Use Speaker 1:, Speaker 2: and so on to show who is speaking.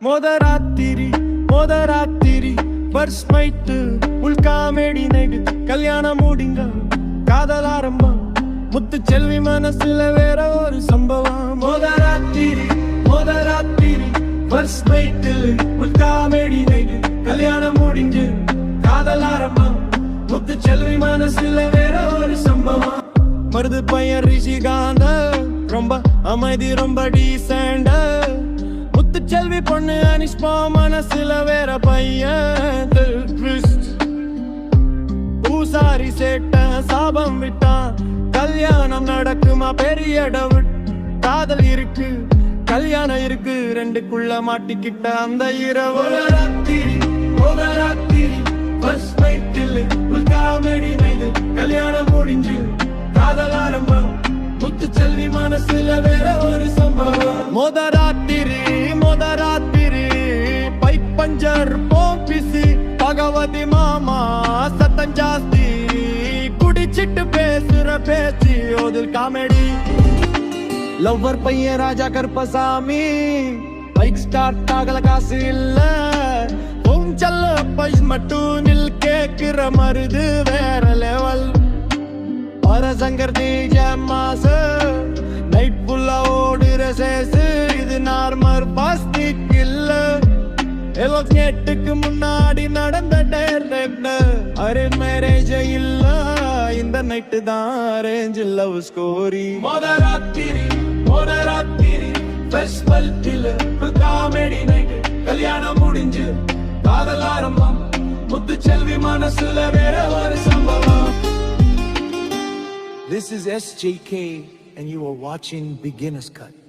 Speaker 1: மோதராத்திரி மோதராத்திரி first night உள் comedy night கல்யாணம் முடிங்க காதல் ஆரம்பம் முத்து செல்வி மனசுல வேற ஒரு சம்பவம் மோதராத்திரி மோதராத்திரி ஃபர்ஸ்ட் நைட்டு உள் காமெடி நைட்டு கல்யாணம் முடிஞ்சு காதல் ஆரம்பம் முத்து செல்வி மனசுல வேற ஒரு சம்பவம் மருது பையன் ரிஷிகாந்த ரொம்ப அமைதி ரொம்ப டீசெண்ட் முத்து செல்வி பொண்ணு அனிஷ்மா மனசுல வேற பையன் பூசாரி சேட்ட சாபம் விட்டான் கல்யாணம் நடக்குமா பெரிய டவுட் காதல் இருக்கு கல்யாணம் இருக்கு ரெண்டுக்குள்ள மாட்டிக்கிட்ட அந்த இரவு ராத்திரி ராத்திரி ஃபர்ஸ்ட் நைட்டில் காமெடி நைட்டு கல்யாணம் முடிஞ்சு காதல் ஆரம்பம் முத்து செல்வி மனசுல வேற ஒரு சம்பவம் மோதராத்திரி மோதராத்திரி பைக் பஞ்சர் போம்பிசி பகவதி மாமா சத்தம் ஜாஸ்தி குடிச்சிட்டு பேசுற பேச்சு ஓதில் காமெடி லவ்வர் பையன் ராஜா கருப்பசாமி பைக் ஸ்டார்ட் ஆகல காசு இல்ல செல்ல பைஸ் மட்டும் நில் கேக்குற மருது வேற லெவல் பரசங்கர் டிஜ மாச நைட் ஃபுல்லா ஓடுற சேசு இது நார்மல் பாஸ்டிக் இல்ல எலோகேட்டுக்கு முன்னாடி நடந்த டைரக்ட் அரேஞ்ச் மேரேஜ் இல்ல இந்த நைட்டு தான் அரேஞ்ச் லவ் ஸ்டோரி மோதராத்திரி மோதராத்திரி ஃபெஸ்டிவல் காமெடி நைட் கல்யாணம் முடிஞ்சு காதல் ஆரம்பம் முத்து செல்வி மனசுல வேற ஒரு சம்பவம் This is SJK and you are watching Beginner's Cut.